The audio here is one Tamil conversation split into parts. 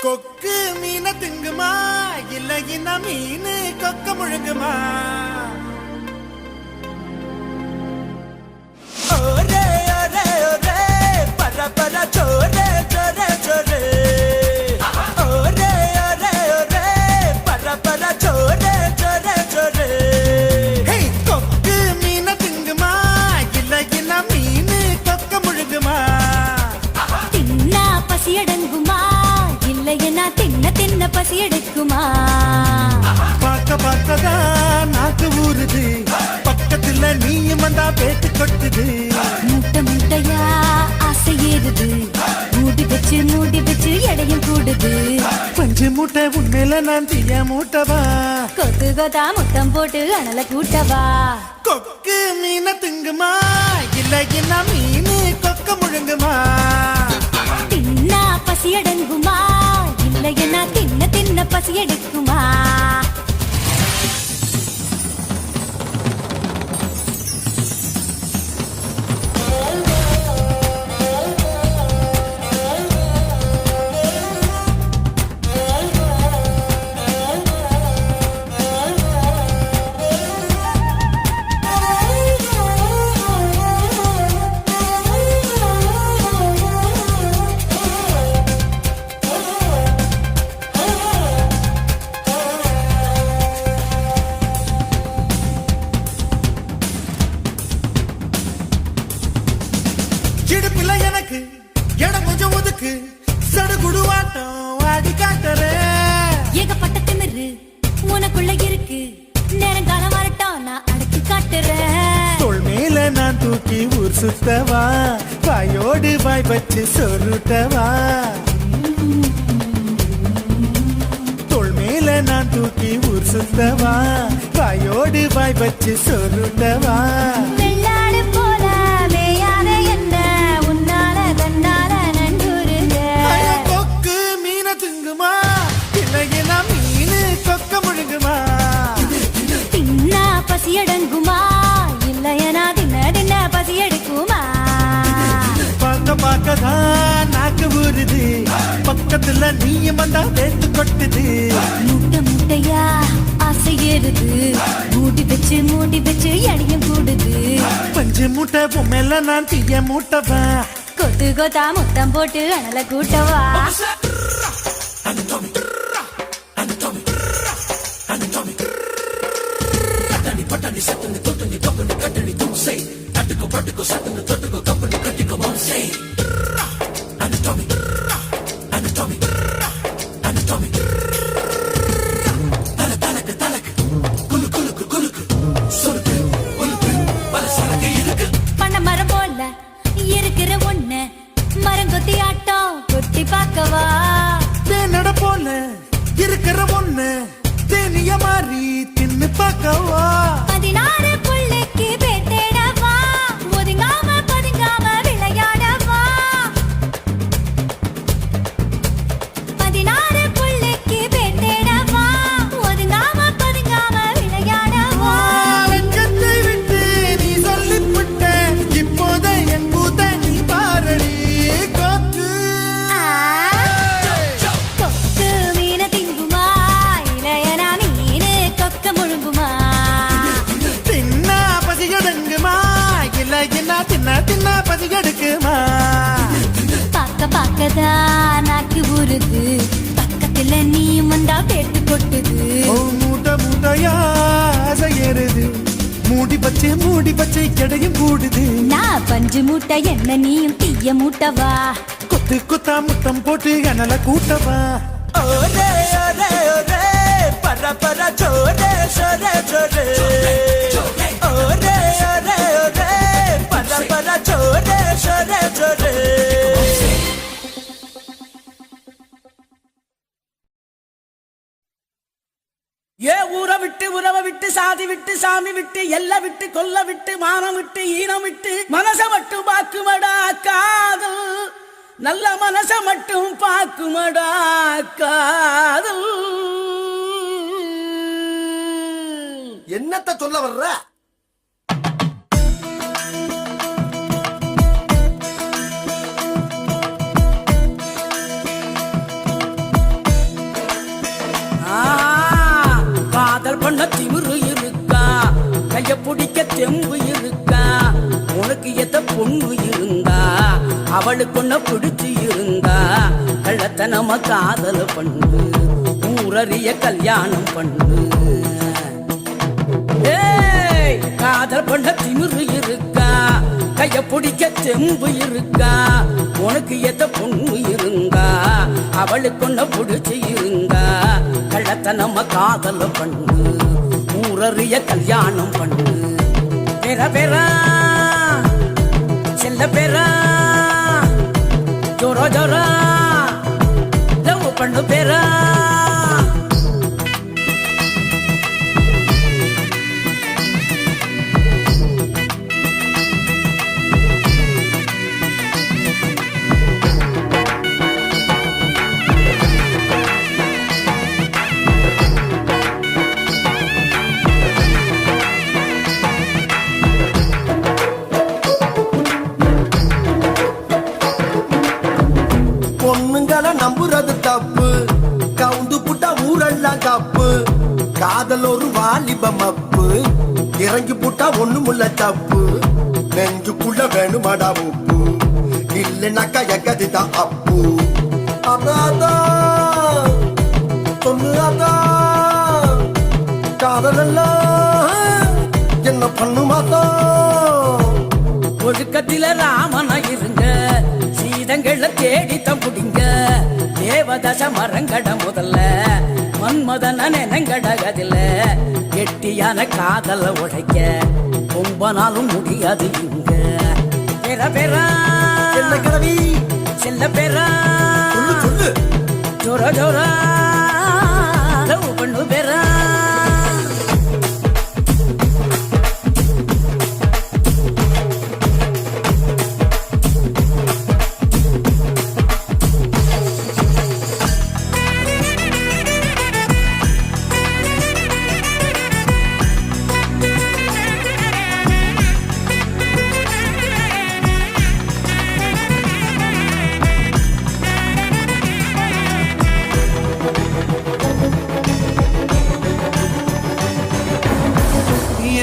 கொக்கு மீன திங்குமா இல்ல இன மீன் கொக்க முழுங்குமா? ஒரே ஒரே ஒரே பர பர சோரே சோரே சோரே ஒரே ஒரே ஒரே பர பர சோரே சோரே சோரே. கொக்கு மீன திங்குமா இல்ல இன மீன் கொக்க முழுங்குமா? தின்னா பசி அடங்குமா இல்லையனா தின்ன தின்ன பசி எடுக்குமா? பார்க்க பார்க்கதான் நாக்கு ஊறுது, பக்கத்துல நீயும் வந்தா பேட்டு கொட்டுது. முட்டை முட்டையா ஆசை ஏறுது, மூடி வச்சு எடையும் கூடுது. கொஞ்சம் மூட்டை உண்மையில நான் தீய மூட்டவா, கொத்து கொத்தா முத்தம் போட்டு அனல கூட்டவா? கொக்கு மீன திங்குமா இல்ல என்ன மீன் கொக்க முழுங்குமா? தின்னா பசி அடங்குமா இல்லையனா தின்ன தின்ன பசி எடுக்குமா? இடுப்பில எனக்கு இடம் கொஞ்சம் ஒதுக்கு, சடுகுடுவாட்டம் ஆடி காட்டுறேன். ஏகப்பட்ட திமிரு உனக்குள்ள இருக்கு, நேரங்காலம் வரட்டும் நான் அடக்கி காட்டுறேன். தோள் மேல நான் தூக்கி ஊர் சுத்தவா, வாயோடு வாய் வச்சு சொருட்டவா. தோள் மேல நான் தூக்கி ஊர் சுத்தவா, வாயோடு வாய் வச்சு சொருட்டவா. வெள்ளாடு போல மேயாத என்ன உன்னால தன்னால நண்டுருங்க. கொக்கு மீன திங்குமா இல்லையின மீன் கொக்க முழுங்குமா? தின்னா பசி அடங்குமா இல்லையனா தின்ன தின்ன பசி எடுக்குமா? பார்க்க பார்க்கதான் நாக்கு ஊறுது, பக்கத்துல நீயும் வந்தா வேத்து கொட்டுது. முட்டை முட்டையா ஆசை ஏறுது, மூடி வச்சு எடையும் கூடுது. பஞ்சு மூட்டை பொம்மையில நான் தீய மூட்டவா, கொத்து கொத்தா முத்தம் போட்டு அனல கூட்டவா? பண்ண மரம் போல இருக்கிற ஒண்ணு மரங்கொத்தி ஆட்டம் கொத்தி பார்க்கவா? தேனட போல இருக்கிற ஒண்ணு தேனிய மாறி தின்னு பார்க்கவா? 16 புள்ளைக்கு பேத்தேடவா, ஒதுங்காம பதுங்காம விளையாடவா? 16 புள்ளைக்கு பேத்தேடவா, ஒதுங்காம பதுங்காம விளையாடவா? லஞ்சத்தை விட்டு நீ சொல்லிவிட்ட, இப்போத என் கூத்த நீ பாரடி. கொக்கு கொக்கு மீன திங்குமா இளையனா மீன் கொக்க முழுங்குமா? தின்னா பசி எடுங்குமா இல்ல என்ன தின்ன தின்ன பசி எடுக்குமா? பார்க்க பார்க்கதான் நாக்கு ஊறுது, பக்கத்துல நீயும் வந்தா பேட்டு கொட்டுது. ஓ மூட்டை மூட்டையா ஆசை ஏறுது, மூடி பச்சை எடையும் கூடுது. நான் பஞ்சு மூட்டை என்ன நீயும் தீய மூட்டவா? கொத்து கொத்தா முத்தம் போட்டு அனல கூட்டவா? ஒரே ஒரே ஒரே பர பர சோரே சோரே சோரே ஒரே ஒரே ஒரே பர பர சோரே சோரே சோரே. ஏ ஊரை விட்டு உறவை விட்டு சாதி விட்டு சாமி விட்டு எல்லை விட்டு கொல்ல விட்டு மானம் விட்டு ஈனம் விட்டு மனச மட்டும் பாக்குமடா காதல், நல்ல மனச மட்டும் பாக்குமடா காதல். என்னத்த சொல்ல வர்ற? பண்ண திமிரு இருக்கா, கைய பிடிக்க தெம்பு இருக்கா, உனக்கு எத்த பொண்ணு இருந்தா அவளுக்கு ஒன்ன பிடிச்சு இருந்தா கள்ளத்தனம காதல பண்ணு, ஊரறிய கல்யாணம் பண்ணு. ஏய், காதல் பண்ண திமிரு இருக்கா, கைய பிடிக்க தெம்பு இருக்கா, உனக்கு எத்த பொண்ணு இருந்தா அவளுக்கு ஒன்ன பிடிச்சு இருந்தா கள்ளத்தனம காதல பண்ணு, ஊரறிய கல்யாணம் பண்ணு. பெற பெறா செல்ல பெறா ஜோரா ஜோரா லவ் பண்ணு பெறா. பொண்ணுங்களை நம்புறது தப்பு, கவுந்து புட்டா ஊரெல்லாம் கப்பு, காதல் ஒரு வாலிப மப்பு, இறங்கி புட்டா ஒண்ணுமுள்ள தப்பு, நெஞ்சுக்குள்ள வேணுமாடா உப்பு, இல்லைனாக்கா எங்கதிதான் அப்பு. அதான் சொல்லு அதான் காதலெல்லாம் என்ன பண்ணுமாதான். ஒழுக்கத்தில ராமனா இருங்க, சீதங்கள தேடித்தான் புடிங்க, தேவதச மரங்கட முதல்ல மன்மதன நெனங்கடகதில்ல, கெட்டியான காதல உடைக்க ரொம்ப நாளும் முடியாது இங்க. பெற பெறா என்ன கிழவி செல்ல பெறா சொல்லு சொல்லு ஜோரா ஜோரா லவ் பண்ணு பெறா.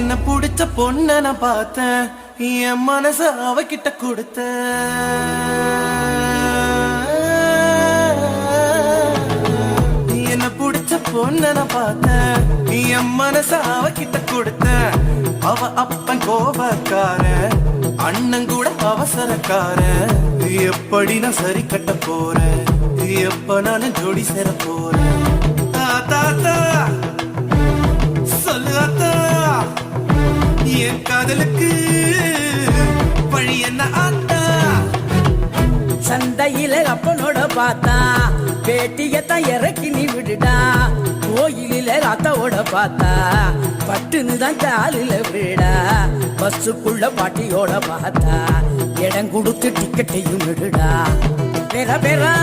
என்ன பிடிச்ச பொண்ண நான் பார்த்தேன், என் மனச அவகிட்ட கொடுத்த, என்ன பிடிச்ச பொண்ண நான் பார்த்தேன், என் மனச அவகிட்ட கொடுத்த, அவ அப்பன் கோபக்கார, அண்ணன் கூட அவசரக்கார, எப்படி நான் சரி கட்ட போறேன், எப்ப நான் ஜோடி சேர போறேன். தாத்தா சொல்லு அத்தா, என் காதலுக்கு வழி என்ன ஆத்தா. சந்தையில அப்பனோட பார்த்தா பேட்டியத்தான் இறக்கி நீ விடுடா, கோயிலில அத்தாவோட பார்த்தா பட்டுன்னு தான் காலில விடா, பஸ்ஸுக்குள்ள பாட்டியோட பார்த்தா இடம் கொடுத்து டிக்கெட்டையும் விடுடா. பெற பெறா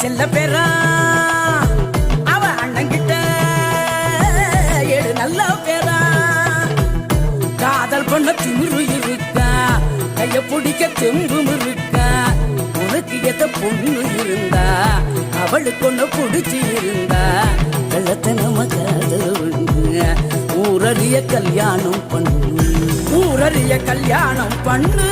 செல்ல பெறா அவ அண்ணங்கிட்ட ஏழு நல்ல பேரா, காதல் பண்ண திமிரு இருக்கா, கைய பிடிக்க தெம்பும் இருக்கா, உனக்கு எத்த பொண்ணு இருந்தா அவளுக்கு ஒண்ணு பிடிச்சி இருந்தா கள்ளத்தனம காதல் பண்ணு, ஊரறிய கல்யாணம் பண்ணு, ஊரறிய கல்யாணம் பண்ணு.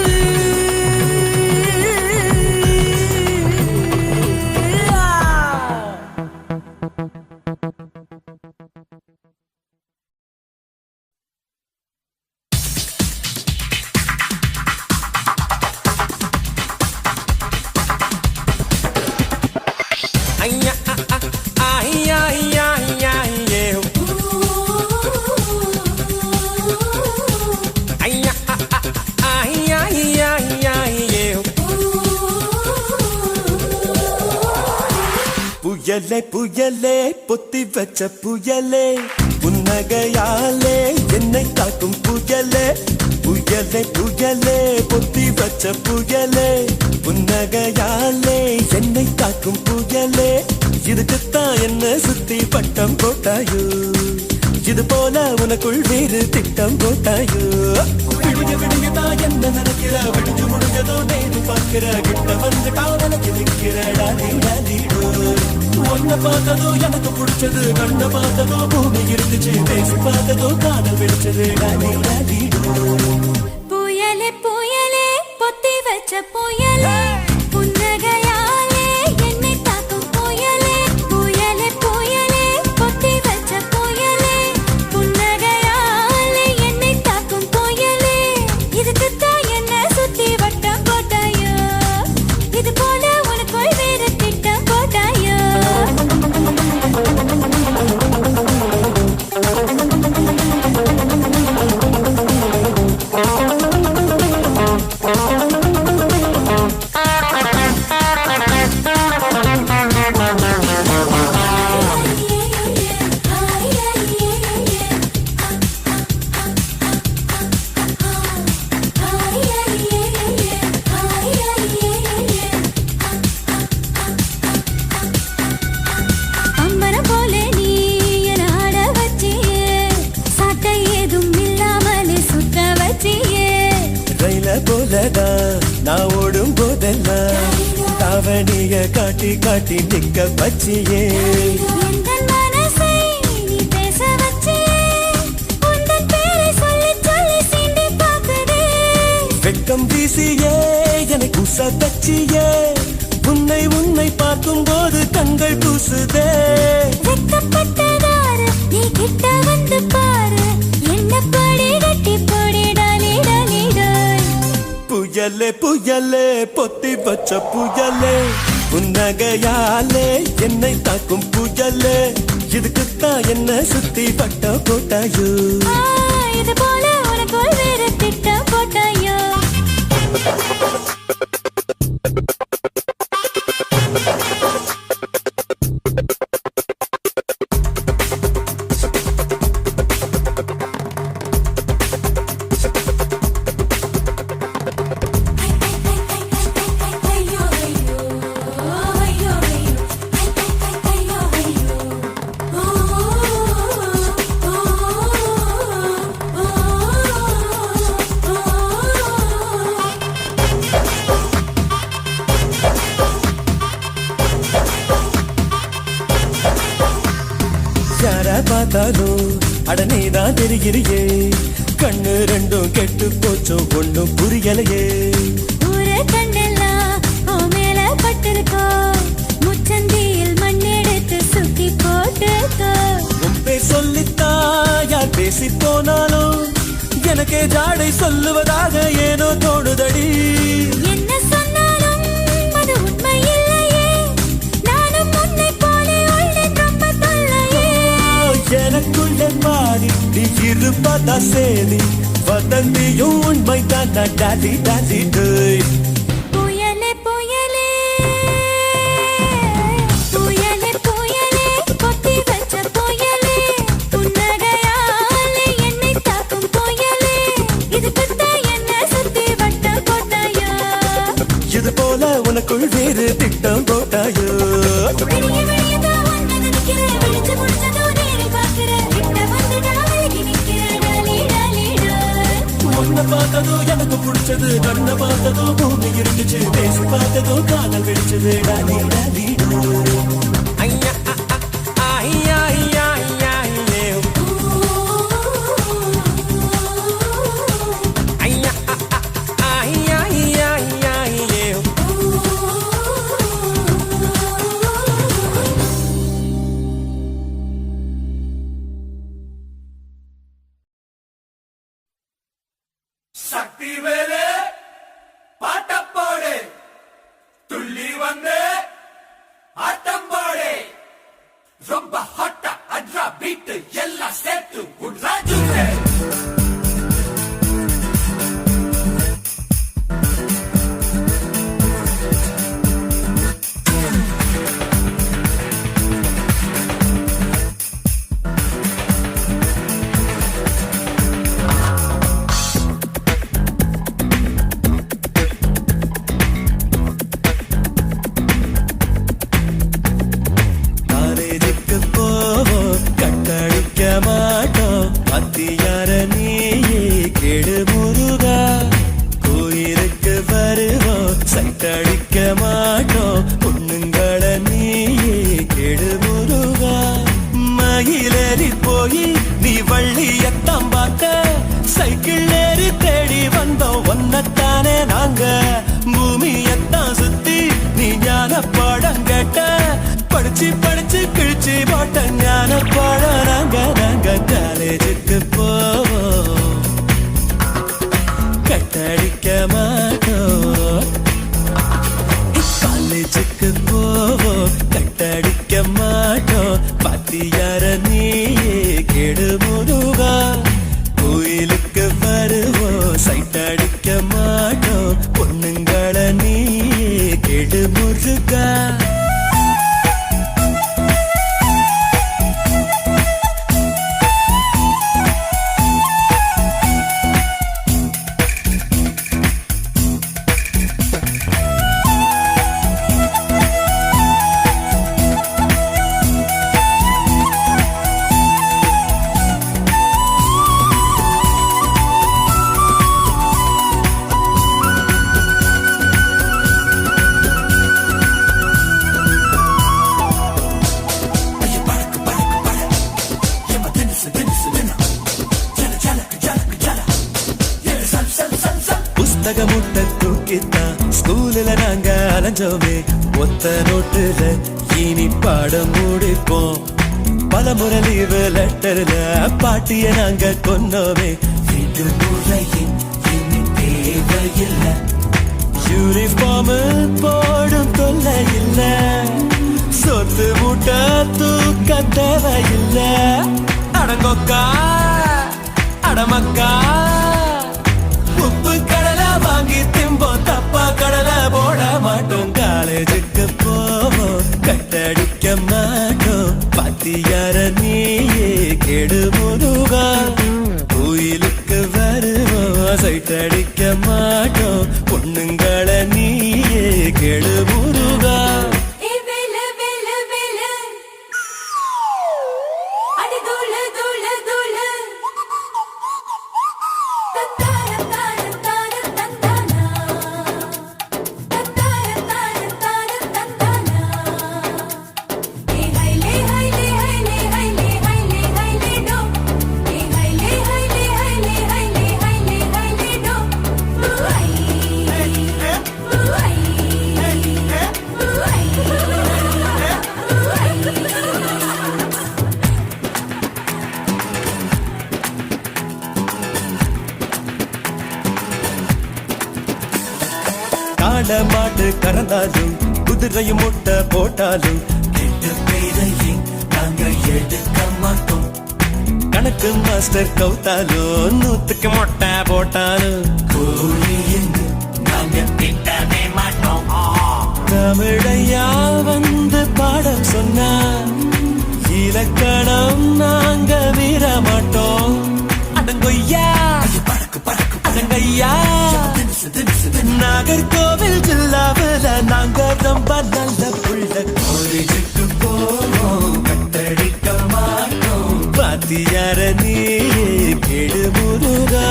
ஐயா ஐயா ஐயா ஐயா ஐயே ஐயா ஐயா ஐயா ஐயா ஐயே. புயலே புயலே பொத்தி வச்ச புயலே, புன்னகையாலே என்னை காக்கும் புயலே, புயலே புயலே பொத்தி வச்ச புயலே, புன்னகையாலே என்னை காக்கும் புயலே, இதுக்குத்தான் என்ன சுத்தி பட்டம் போட்டாயோ, இது போல உனக்குள் வேறு திட்டம் போட்டாயோ. விடிய விடியதான் என்ன நினைக்கிற, விடிஞ்சு முடிஞ்சதோ நேரு பார்க்கிற, கிட்ட வந்து காவலுக்கு நிற்கிற டாலி டாலிடோ. ஒன்ன உன்னை பார்த்ததோ எனக்கு பிடிச்சது, கண்ணை பார்த்ததோ பூமி இருந்துச்சு, பேசி பார்த்ததோ காதல் வெடிச்சது. டாடி டாடி புயலே புயலே பொத்தி வச்ச புயலே புன்னகையாலே என்னை தாக்கும் புயலே. புயலே புயலே பொத்தி வச்ச புயலே புன்னகையாலே என்னை தாக்கும் புயலே. இதுக்குத்தான் என்ன சுத்தி வட்டம் போட்டாயோ, இது போல உனக்குள் வேற திட்டம் போட்டாயோ. அம்மரம் போல நீ என ஆட வச்சியே, சாட்டை ஏதும் இல்லாமலே சுத்த வச்சியே. ரயில போலதான் நான் ஓடும் போதெல்லாம் தாவணிய காட்டி காட்டி நிக்க வச்சியே. எந்தன் மனசை நீ பேச வச்சியே, உந்தன் பேரை சொல்லி சொல்லி சீண்டி பார்க்குதே. வெட்கம் வீசியே என்னை கூச தச்சியே, உன்னை உன்னை பார்க்கும் போது கண்கள் கூசுதே. வெட்கப்பட்டதாரு நீ கிட்ட வந்து பாரு, என்ன படி கட்டி போடி டாலி டாலி டாய். புயலே புயலே பொத்தி வச்ச புயலே புன்னகையாலே என்னை தாக்கும் புயலே. இதுக்குத்தான் என்ன சுத்தி பட்ட போட்டாயோ. இது போல உனக்குள் வேற திட்டம் போட்டாயோ. யார பார்த்தாலும் அடனேதான் தெரிகிறியே, கண்ணு ரெண்டும் கெட்டு போச்சோ ஒண்ணும் புரியலையே. ஊரே கண்ணெல்லாம் உன் மேல பட்டிருக்கோ, முச்சந்தியில் மண்ணெடுத்து சுத்தி போட்டுக்கோ. உன் பேர் சொல்லித்தா யார் பேசி போனாலும் எனக்கே ஜாடை சொல்லுவதாக ஏனோ தோணுதடி. என்ன சொன்னாலும் அது உண்மை இல்லையே, நானும் உன்னை போல உள்ளேன் ரொம்ப தொல்லையே. எனக்குள்ள மாறி நீ இருப்பதா சேரி, வதந்தியும் உண்மைதான் டாடி டாடி டேய். புயலே புயலே புயலே புயலே பொத்தி வச்ச புயலே புன்னகையாலே என்னை தாக்கும் புயலே. இதுக்குத்தான் என்ன சுத்தி வட்டம் போட்டாயோ. இது போல உனக்குள் வேறு திட்டம் போட்டாயோ. விடிய விடியதான் உன்னை நினைக்கிறேன், விழிச்சு முடிச்சதோ நேரில் பார்க்கிறேன், கிட்ட வந்துட்டா விலகி நிற்கிறேன் டாலி டாலி டாய். உன்னை பார்த்ததோ எனக்கு பிடிச்சது, கண்ணை பார்த்ததோ பூமி இருந்துச்சு, பேசி பார்த்ததோ காதல் வெடிச்சது. டாடி டாடி ஐயா ஐயா ஐயா ஐயா ஐயா ஐயா ஐயா ஐயா ஐயா. சக்தி வேலே பாட்டப்பாடு துள்ளி வந்து ஆட்டம் பாடு, ரொம்ப ஹாட்டா அட்ரா பீட்டு எல்லாம் சேர்த்து உட்ராஜு. காலேஜுக்கு மயிலேறி போய் நீ வள்ளியத்தான் பார்த்த சைக்கிள் ஏறி தேடி வந்தோம் ஒன்னத்தானே நாங்க பூமியத்தான் சுத்தி நீ ஞான பாடம் கேட்ட படிச்சு படிச்சு கிழிச்சு போட்ட ஞான பாடம் நாங்க காலேஜுக்கு போவோம் கட்டடிக்க மாட்டோம் காலேஜுக்கு போவோம் கட்டடிக்க மாட்டோம் பாத்தியார நீயே கெடு முருகா கோயிலுக்கு வருவோம் சைட் அடிக்க மாட்டோம் பொண்ணுங்கள நீயே கெடு முருகா புஸ்தக முட்டை தூக்கித்தான் ஸ்கூல்ல நாங்க அலைஞ்சோமே ஒத்த நோட்டுல இனி பாடம் முடிப்போம் பல முறை லீவு லெட்டர்ல பாட்டிய நாங்க கொன்னோமே வீட்டு முறையின் இனி தேவையில்லை யூனிஃபார்ம் போடும் தொல்லை இல்ல சொத்து முட்டை தூக்க தேவையில்லை அடங்கொக்கா அடமக்கா உப்பு கடலை வாங்கி திம்போம் தப்பா கடலை போட மாட்டோம் காலேஜுக்கு போவோம் கட்டடிக்க மாட்டோம் பாத்தியார நீயே கெடு முருகா கோயிலுக்கு வருவோம் சைட் அடிக்க மாட்டோம் பொண்ணுங்கள நீயே கெடு முருகா காட மாடு கறந்தாலும் குதிரையும் முட்டை போட்டாலும் கெட்ட பேரையும் நாங்க எடுக்க மாட்டோம் கணக்கு மாஸ்டர் கவுத்தாலும் நூத்துக்கு மொட்டை போட்டாலும் கோழின்னு நாங்க திட்டவே மாட்டோம் தமிழையா வந்து பாடம் சொன்னா இலக்கணம் நாங்க மீற மாட்டோம் அடங்கொய்யா அடங்கய்யா நாகர்கோவில் ஜில்லாவில் நாங்க ரொம்ப நல்ல புள்ள காலேஜுக்கு போவோம் கட்டடிக்க மாட்டோம் பாத்தியார நீயே கெடு முருகா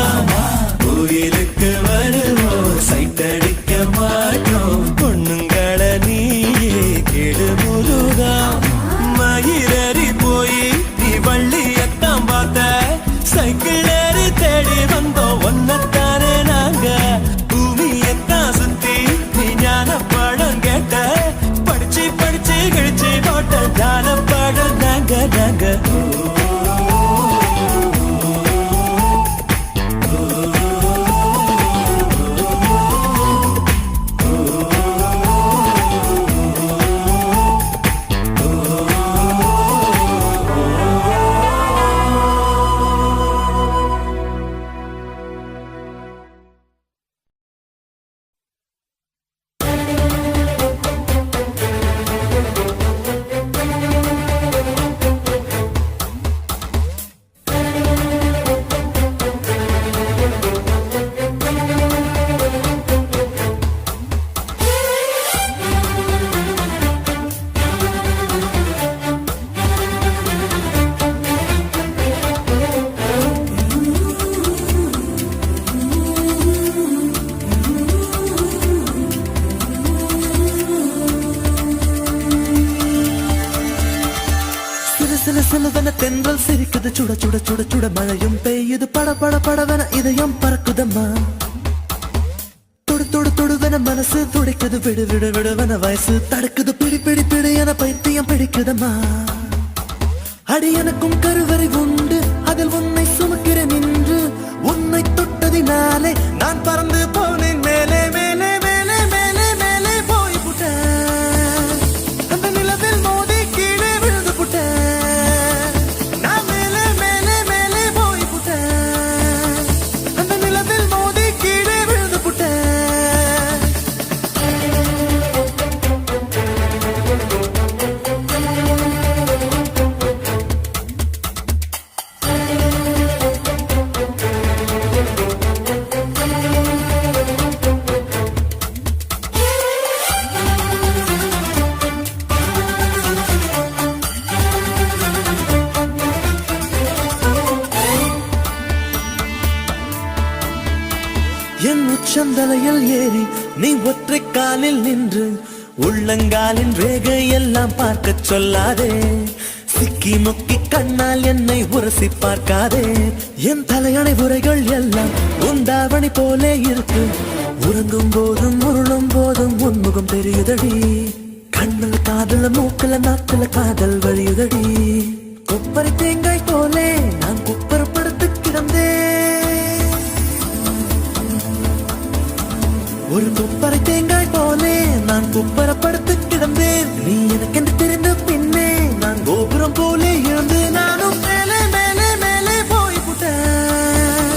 கோயிலுக்கு வருவோம் சைட் அடிக்க மாட்டோம் பொண்ணுங்கள நீயே கெடு முருகா மயிரறி போய் நீ வள்ளியத்தான் பார்த்த சைக்கிள் ஏறி தேடி வந்தோம் ஒன்னத்தானே நாங்க பூமியத்தான் சுத்தி நீ ஞான படம் கேட்ட சில சிலுவன தென்றல் சிரிக்குது சுட சுட சுட சுட மழையும் பெய்யுது பட பட படவன இதயம் பறக்குதம்மா தொடு தொடு தொடுவன மனசு துடிக்குது விடு விடு விடுவன வயசு தடுக்குது பிடி பிடி பிடி என பைத்தியம் பிடிக்குதம்மா அடி எனக்கும் கருவறை உண்டு அதில் உன்னை சுமக்கிறேன் நின்று உன்னை தொட்டதினாலே நான் பறந்து போனேன் மேலே மேலே மேலே மேலே மேலே போய் புட்டேன் அந்த நிலவில் மோதி கீழே விழுந்து புட்டேன் நான் மேலே மேலே மேலே போய் புட்டேன் அந்த நிலவில் மோதி கீழே விழுந்து புட்டேன் என் உச்சந்தலையில் ஏறி நீ ஒற்றை காலில் நின்று உள்ளங்காலின் ரேகை எல்லாம் பார்க்க சொல்லாதே சிக்கி முக்கி கண்ணால் என்னை உரசி பார்க்காதே என் தலையணை உரைகள் எல்லாம் உந்தாவணி போலே இருக்கு உறங்கும் போதும் உருளும் போதும் உன்முகம் தெரியுதடி கண்ணில் காதல மூக்கல நாக்குல காதல் வழியுதடி கொப்பரை தேங்காய் போலே நான் குப்பரப்படுத்து கிடந்தேன் ஒரு குப்பரை தேங்காய் போலே நான் குப்பரப்படுத்து கிடந்தேன் நீ எனக்கென்று தெரிந்த பின்னே நான் கோபுரம் போலே இருந்து நானும் மேலே மேலே மேலே போய் புட்டேன்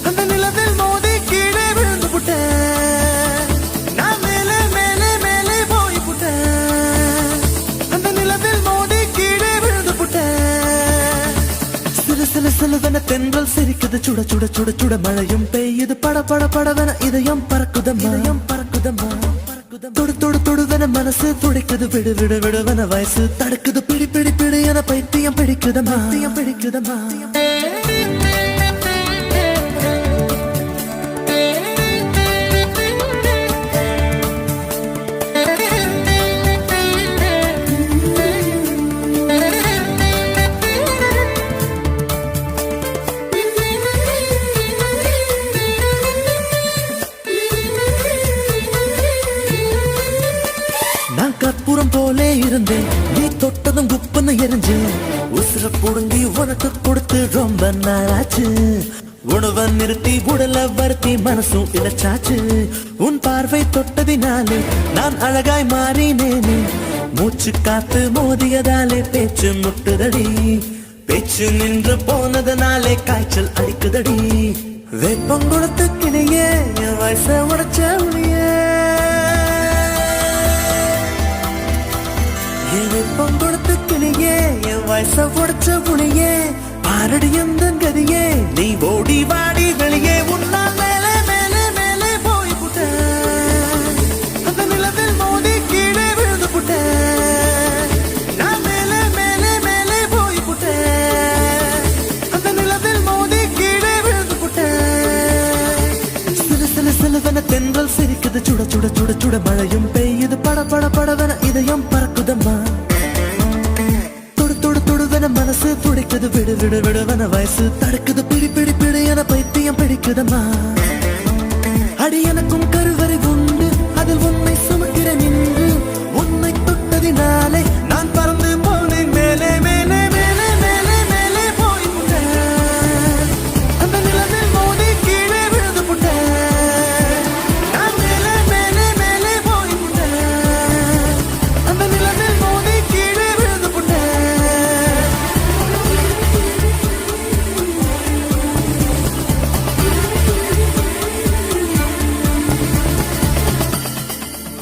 அந்த நிலவில் மோதி கீழே விழுந்து புட்டேன் நான் மேலே மேலே மேலே போய் புட்டேன் அந்த நிலவில் மோதி கீழே விழுந்து புட்டேன் சில சில சிலுவன தென்றல் சிரிக்குது சுட சுட சுட சுட மழையும் பெய்யுது பட பட படவன இதயம் பறக்குதம்மா இதயம் பறக்குதம்மா தொடு தொடு தொடுவன மனசு துடிக்குது விடு விடு விடுவன வயசு தடுக்குது பிடி பிடி பிடி என பைத்தியம் பிடிக்குதம்மா பைத்தியம் பிடிக்குதம்மா நான் கற்பூரம் போலே இருந்தேன் நீ தொட்டதும் குப்புன்னு எரிஞ்சு உசுர புடுங்கி உனக்கு கொடுத்து ரொம்ப நாளாச்சு உணவை நிறுத்தி உடல வருத்தி மனசும் இழைச்சாச்சு உன் பார்வை தொட்டதினாலே நான் அழகாய் மாறினேனே மூச்சு காத்து மோதியதாலே பேச்சு முட்டுதடி பேச்சு நின்று போனதனாலே காய்ச்சல் அடிக்குதடி வெப்பம் கொடுத்து கிளியே என் வயச உடைச்ச உளியே வெப்பம் கொடுத்து கிளியே என் வயச உடைச்ச புளியே பாரடி எந்த கதியே நீ ஓடி வாடி வெளியே உன்னால் மேலே மேலே மேலே போய் புட்டேன் அந்த நிலவில் மோதி கீழே விழுந்து புட்டேன் நான் மேலே மேலே மேலே போய் புட்டேன் அந்த நிலவில் மோதி கீழே விழுந்து புட்டேன் சில சில சிலுவன தென்றல் சிரிக்குது சுட சுட சுட சுட மழையும் பெய்யுது பட பட படவன இதயம் பறக்குதம்மா தொடு தொடு தொடுவன மனசு துடிக்குது விடு விடு விடுவன வயசு தடுக்குது பிடி பிடி பிடி என பைத்தியம் பிடிக்குதம்மா